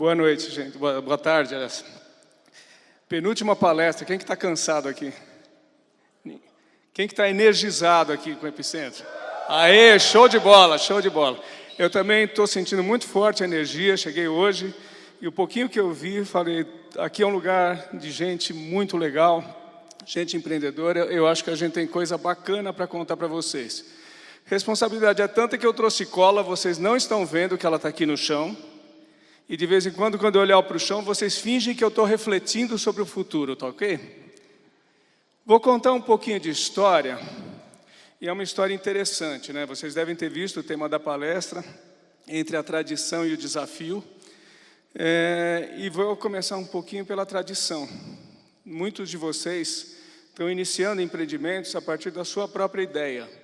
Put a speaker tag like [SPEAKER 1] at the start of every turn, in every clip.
[SPEAKER 1] Boa noite, gente. Boa tarde, aliás. Penúltima palestra. Quem que está cansado aqui? Quem que está energizado aqui com o Epicentro? Aê, show de bola, show de bola. Eu também estou sentindo muito forte a energia, cheguei hoje, e o pouquinho que eu vi, falei, aqui é um lugar de gente muito legal, gente empreendedora, eu acho que a gente tem coisa bacana para contar para vocês. Responsabilidade é tanta que eu trouxe cola, vocês não estão vendo que ela está aqui no chão, e de vez em quando eu olhar para o chão, vocês fingem que eu estou refletindo sobre o futuro, tá ok? Vou contar um pouquinho de história, e é uma história interessante, né? Vocês devem ter visto o tema da palestra, entre a tradição e o desafio, e vou começar um pouquinho pela tradição. Muitos de vocês estão iniciando empreendimentos a partir da sua própria ideia.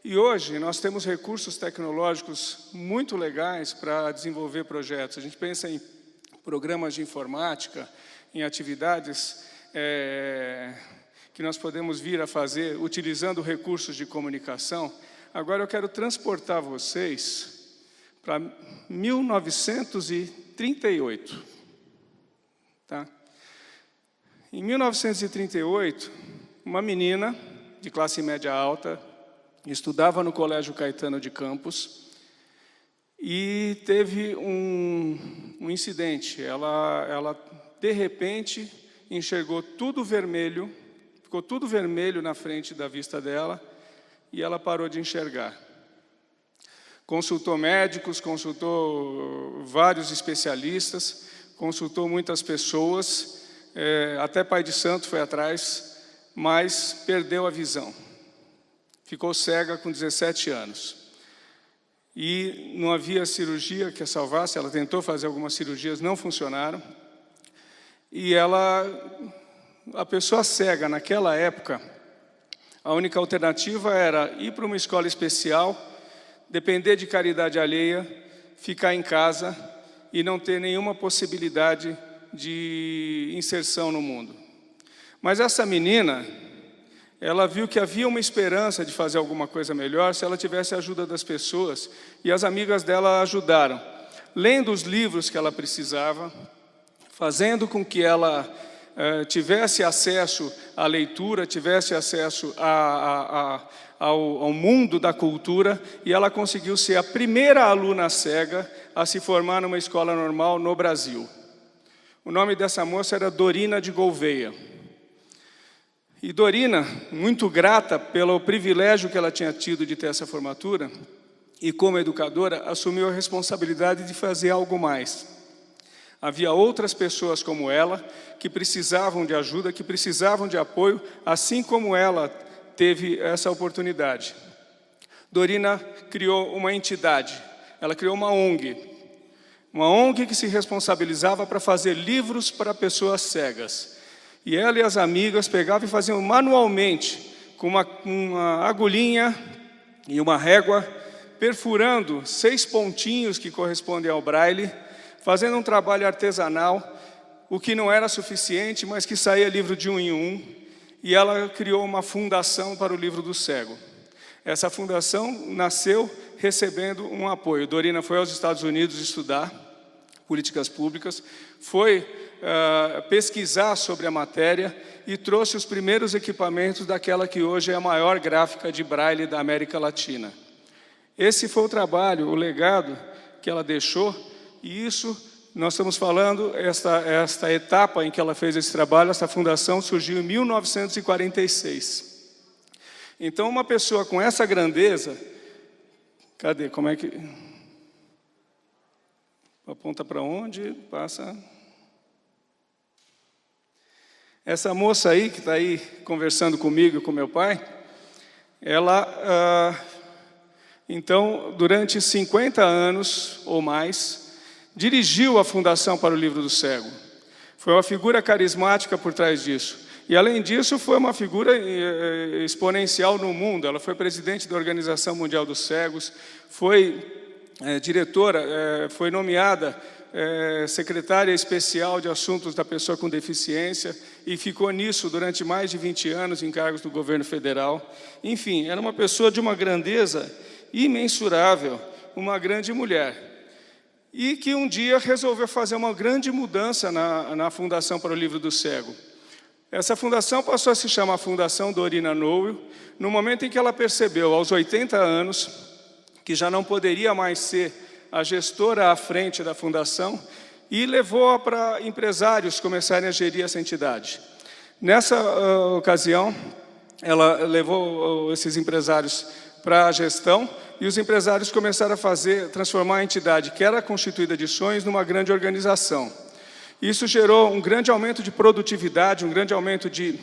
[SPEAKER 1] E hoje nós temos recursos tecnológicos muito legais para desenvolver projetos. A gente pensa em programas de informática, em atividades que nós podemos vir a fazer utilizando recursos de comunicação. Agora eu quero transportar vocês para 1938. Tá? Em 1938, uma menina de classe média alta, estudava no Colégio Caetano de Campos e teve um incidente. Ela, de repente, enxergou tudo vermelho, ficou tudo vermelho na frente da vista dela e ela parou de enxergar. Consultou médicos, consultou vários especialistas, consultou muitas pessoas, até pai de santo foi atrás, mas perdeu a visão. Ficou cega com 17 anos. E não havia cirurgia que a salvasse, ela tentou fazer algumas cirurgias, não funcionaram. E a pessoa cega naquela época, a única alternativa era ir para uma escola especial, depender de caridade alheia, ficar em casa e não ter nenhuma possibilidade de inserção no mundo. Mas essa menina, ela viu que havia uma esperança de fazer alguma coisa melhor se ela tivesse a ajuda das pessoas, e as amigas dela a ajudaram, lendo os livros que ela precisava, fazendo com que ela tivesse acesso à leitura, tivesse acesso ao mundo da cultura, e ela conseguiu ser a primeira aluna cega a se formar numa escola normal no Brasil. O nome dessa moça era Dorina de Gouveia. E Dorina, muito grata pelo privilégio que ela tinha tido de ter essa formatura, e como educadora, assumiu a responsabilidade de fazer algo mais. Havia outras pessoas como ela, que precisavam de ajuda, que precisavam de apoio, assim como ela teve essa oportunidade. Dorina criou uma entidade, ela criou uma ONG que se responsabilizava para fazer livros para pessoas cegas. E ela e as amigas pegavam e faziam manualmente, com uma agulhinha e uma régua, perfurando 6 pontinhos que correspondem ao braille, fazendo um trabalho artesanal, o que não era suficiente, mas que saía livro de 1 em 1, e ela criou uma fundação para o livro do cego. Essa fundação nasceu recebendo um apoio. Dorina foi aos Estados Unidos estudar políticas públicas, foi pesquisar sobre a matéria e trouxe os primeiros equipamentos daquela que hoje é a maior gráfica de braille da América Latina. Esse foi o trabalho, o legado que ela deixou, e isso, nós estamos falando, esta etapa em que ela fez esse trabalho, essa fundação surgiu em 1946. Então, uma pessoa com essa grandeza, cadê, como é que... Aponta para onde? Passa. Essa moça aí, que está aí conversando comigo e com meu pai, ela, então, durante 50 anos ou mais, dirigiu a Fundação para o Livro do Cego. Foi uma figura carismática por trás disso. E, além disso, foi uma figura exponencial no mundo. Ela foi presidente da Organização Mundial dos Cegos, foi diretora, foi nomeada secretária especial de assuntos da pessoa com deficiência e ficou nisso durante mais de 20 anos em cargos do governo federal. Enfim, era uma pessoa de uma grandeza imensurável, uma grande mulher. e que um dia resolveu fazer uma grande mudança na Fundação para o Livro do Cego. Essa fundação passou a se chamar Fundação Dorina Knoll, no momento em que ela percebeu, aos 80 anos, que já não poderia mais ser a gestora à frente da fundação, e levou para empresários começarem a gerir essa entidade. Nessa ocasião, ela levou esses empresários para a gestão, e os empresários começaram a transformar a entidade, que era constituída de sonhos, numa grande organização. Isso gerou um grande aumento de produtividade, um grande aumento de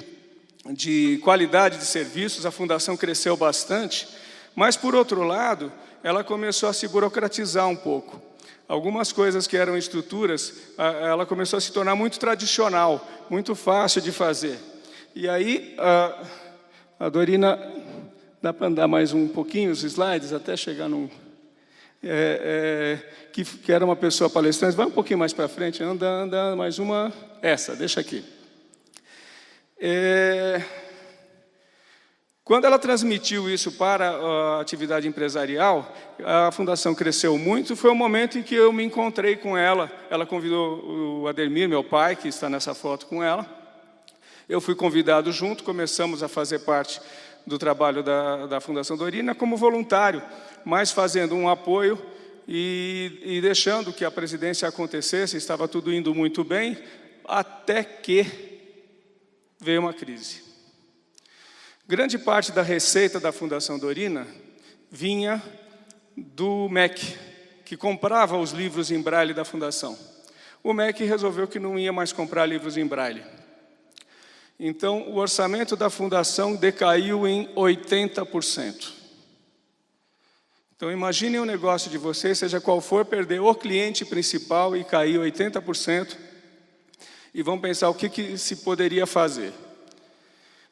[SPEAKER 1] qualidade de serviços, a fundação cresceu bastante, mas, por outro lado, ela começou a se burocratizar um pouco. Algumas coisas que eram estruturas, ela começou a se tornar muito tradicional, muito fácil de fazer. E aí, a Dorina, dá para andar mais um pouquinho os slides, até chegar num... que era uma pessoa palestrante, vai um pouquinho mais para frente, anda mais uma, deixa aqui. Quando ela transmitiu isso para a atividade empresarial, a fundação cresceu muito, foi o momento em que eu me encontrei com ela. Ela convidou o Ademir, meu pai, que está nessa foto com ela. Eu fui convidado junto, começamos a fazer parte do trabalho da Fundação Dorina como voluntário, mas fazendo um apoio e deixando que a presidência acontecesse, estava tudo indo muito bem, até que veio uma crise. Grande parte da receita da Fundação Dorina vinha do MEC, que comprava os livros em braille da Fundação. O MEC resolveu que não ia mais comprar livros em braille. Então, o orçamento da Fundação decaiu em 80%. Então, imaginem o negócio de vocês, seja qual for, perder o cliente principal e cair 80%, e vão pensar o que se poderia fazer.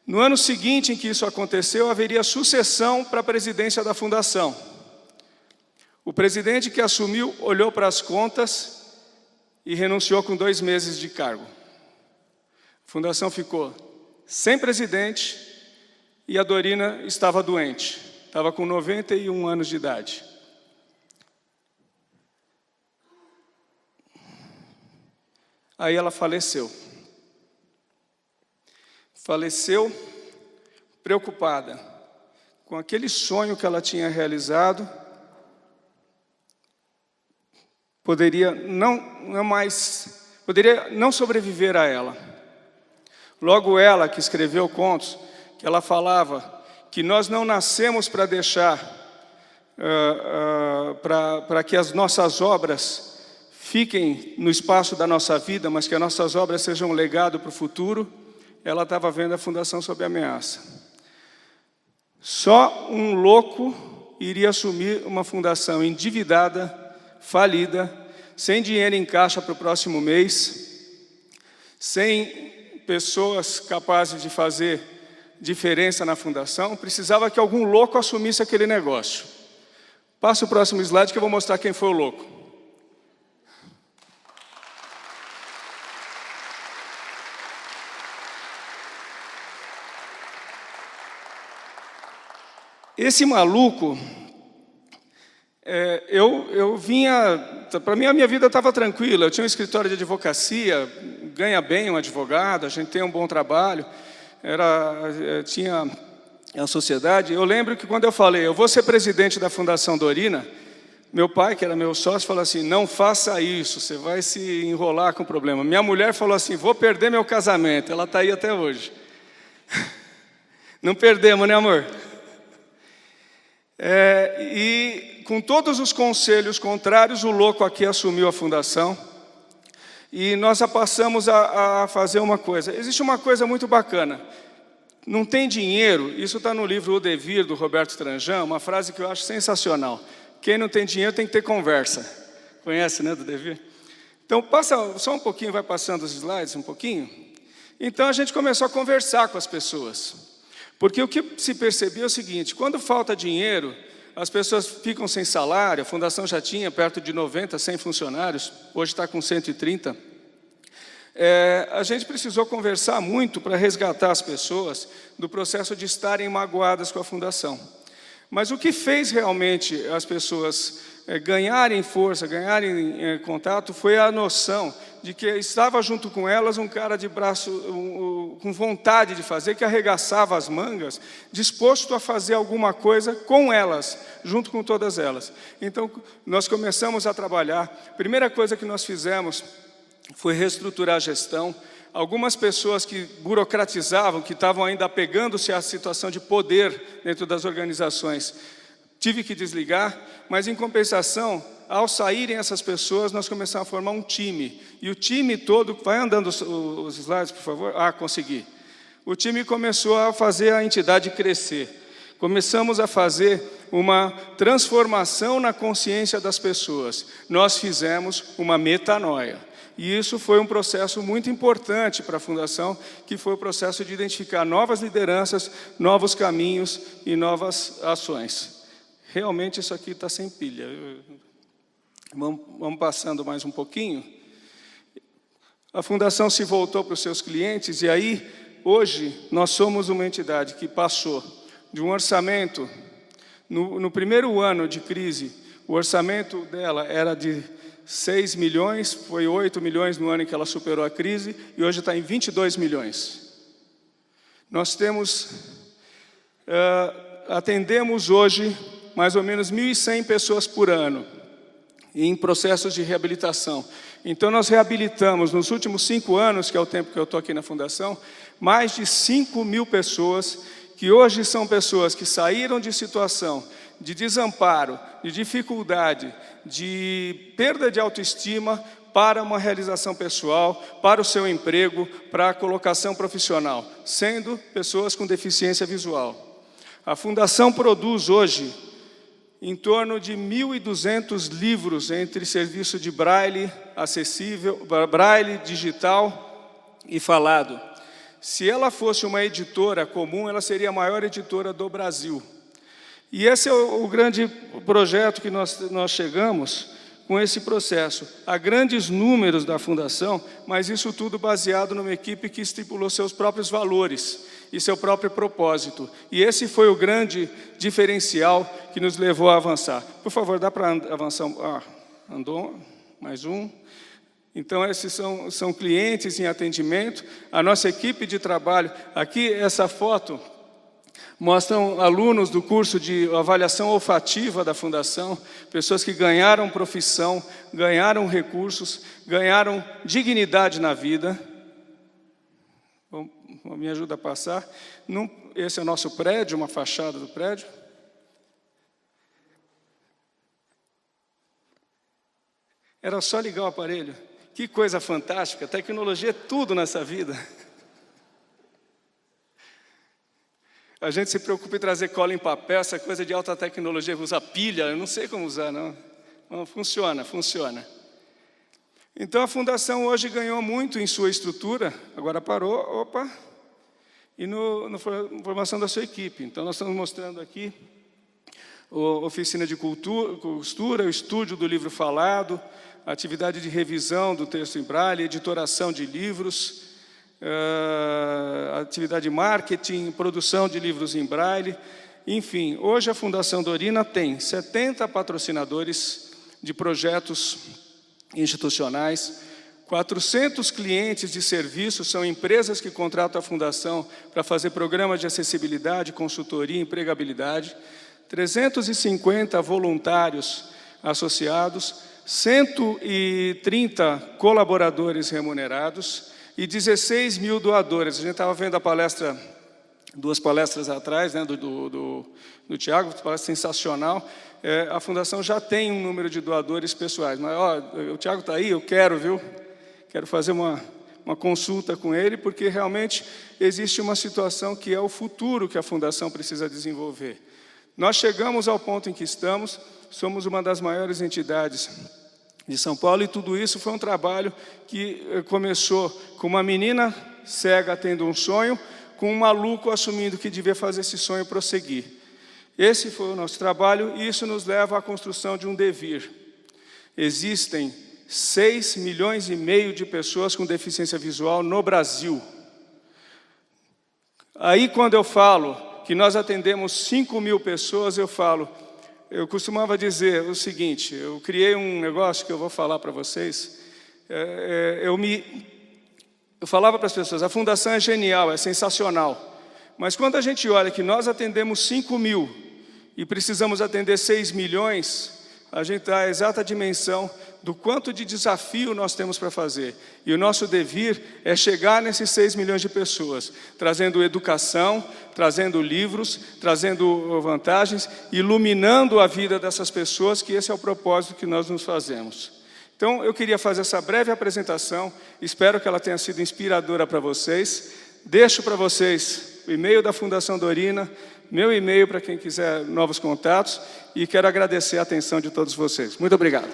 [SPEAKER 1] No ano seguinte em que isso aconteceu, haveria sucessão para a presidência da Fundação. O presidente que assumiu olhou para as contas e renunciou com 2 meses de cargo. A Fundação ficou sem presidente e a Dorina estava doente. Estava com 91 anos de idade. Aí ela faleceu. Faleceu preocupada com aquele sonho que ela tinha realizado, poderia não sobreviver a ela. Logo ela, que escreveu contos, que ela falava que nós não nascemos para deixar, para que as nossas obras fiquem no espaço da nossa vida, mas que as nossas obras sejam um legado para o futuro. Ela estava vendo a Fundação sob ameaça. Só um louco iria assumir uma fundação endividada, falida, sem dinheiro em caixa para o próximo mês, sem pessoas capazes de fazer diferença na fundação. Precisava que algum louco assumisse aquele negócio. Passa o próximo slide que eu vou mostrar quem foi o louco. Esse maluco, eu vinha, para mim a minha vida estava tranquila, eu tinha um escritório de advocacia, ganha bem um advogado, a gente tem um bom trabalho, tinha a sociedade. Eu lembro que quando eu falei, eu vou ser presidente da Fundação Dorina, meu pai, que era meu sócio, falou assim, não faça isso, você vai se enrolar com o problema. Minha mulher falou assim, vou perder meu casamento, ela está aí até hoje. Não perdemos, né, amor? E com todos os conselhos contrários, o louco aqui assumiu a fundação e nós passamos a fazer uma coisa. Existe uma coisa muito bacana. Não tem dinheiro, isso está no livro O Devir, do Roberto Tranjan, uma frase que eu acho sensacional. Quem não tem dinheiro tem que ter conversa. Conhece, né, do Devir? Então, passa só um pouquinho, vai passando os slides um pouquinho. Então, a gente começou a conversar com as pessoas. Porque o que se percebeu é o seguinte, quando falta dinheiro, as pessoas ficam sem salário, a fundação já tinha perto de 90, 100 funcionários, hoje está com 130. A gente precisou conversar muito para resgatar as pessoas do processo de estarem magoadas com a fundação. Mas o que fez realmente as pessoas ganharem força, ganharem contato, foi a noção de que estava junto com elas um cara de braço, com vontade de fazer, que arregaçava as mangas, disposto a fazer alguma coisa com elas, junto com todas elas. Então, nós começamos a trabalhar. A primeira coisa que nós fizemos foi reestruturar a gestão. Algumas pessoas que burocratizavam, que estavam ainda apegando-se à situação de poder dentro das organizações, tive que desligar, mas em compensação, ao saírem essas pessoas, nós começamos a formar um time. E o time todo, vai andando os slides, por favor? Ah, consegui. O time começou a fazer a entidade crescer. Começamos a fazer uma transformação na consciência das pessoas. Nós fizemos uma metanoia. E isso foi um processo muito importante para a Fundação, que foi o processo de identificar novas lideranças, novos caminhos e novas ações. Realmente isso aqui está sem pilha. Vamos passando mais um pouquinho. A Fundação se voltou para os seus clientes e aí, hoje, nós somos uma entidade que passou de um orçamento, no primeiro ano de crise, o orçamento dela era de 6 milhões, foi 8 milhões no ano em que ela superou a crise, e hoje está em 22 milhões. Nós atendemos hoje mais ou menos 1.100 pessoas por ano, em processos de reabilitação. Então, nós reabilitamos, nos últimos 5 anos, que é o tempo que eu estou aqui na Fundação, mais de 5.000 pessoas, que hoje são pessoas que saíram de situação de desamparo, de dificuldade, de perda de autoestima para uma realização pessoal, para o seu emprego, para a colocação profissional, sendo pessoas com deficiência visual. A Fundação produz hoje em torno de 1.200 livros entre serviço de braille acessível, braille digital e falado. Se ela fosse uma editora comum, ela seria a maior editora do Brasil. E esse é o grande projeto que nós chegamos com esse processo. Há grandes números da Fundação, mas isso tudo baseado numa equipe que estipulou seus próprios valores e seu próprio propósito. E esse foi o grande diferencial que nos levou a avançar. Por favor, dá para avançar? Andou, mais um. Então, esses são clientes em atendimento. A nossa equipe de trabalho, aqui essa foto mostram alunos do curso de avaliação olfativa da Fundação, pessoas que ganharam profissão, ganharam recursos, ganharam dignidade na vida. Me ajuda a passar. Esse é o nosso prédio, uma fachada do prédio. Era só ligar o aparelho. Que coisa fantástica, tecnologia é tudo nessa vida. A gente se preocupa em trazer cola em papel, essa coisa de alta tecnologia, usar pilha, eu não sei como usar, não. Não, funciona. Então, a Fundação hoje ganhou muito em sua estrutura, agora parou, e na formação da sua equipe. Então, nós estamos mostrando aqui a oficina de costura, o estúdio do livro falado, a atividade de revisão do texto em braille, editoração de livros, atividade de marketing, produção de livros em braille. Enfim, hoje a Fundação Dorina tem 70 patrocinadores de projetos institucionais, 400 clientes de serviços, são empresas que contratam a Fundação para fazer programas de acessibilidade, consultoria, empregabilidade, 350 voluntários associados, 130 colaboradores remunerados, e 16 mil doadores. A gente estava vendo a palestra, 2 palestras atrás, né, do Tiago, uma palestra sensacional. A Fundação já tem um número de doadores pessoais. Mas, o Tiago está aí, eu quero, viu? Quero fazer uma consulta com ele, porque realmente existe uma situação que é o futuro que a Fundação precisa desenvolver. Nós chegamos ao ponto em que estamos, somos uma das maiores entidades de São Paulo, e tudo isso foi um trabalho que começou com uma menina cega tendo um sonho, com um maluco assumindo que devia fazer esse sonho prosseguir. Esse foi o nosso trabalho, e isso nos leva à construção de um devir. Existem 6,5 milhões de pessoas com deficiência visual no Brasil. Aí, quando eu falo que nós atendemos 5.000 pessoas, eu costumava dizer o seguinte, eu criei um negócio que eu vou falar para vocês, eu falava para as pessoas, a fundação é genial, é sensacional, mas quando a gente olha que nós atendemos 5.000 e precisamos atender 6 milhões, a gente dá a exata dimensão do quanto de desafio nós temos para fazer. E o nosso dever é chegar nesses 6 milhões de pessoas, trazendo educação, trazendo livros, trazendo vantagens, iluminando a vida dessas pessoas, que esse é o propósito que nós nos fazemos. Então, eu queria fazer essa breve apresentação, espero que ela tenha sido inspiradora para vocês. Deixo para vocês o e-mail da Fundação Dorina, meu e-mail para quem quiser novos contatos, e quero agradecer a atenção de todos vocês. Muito obrigado.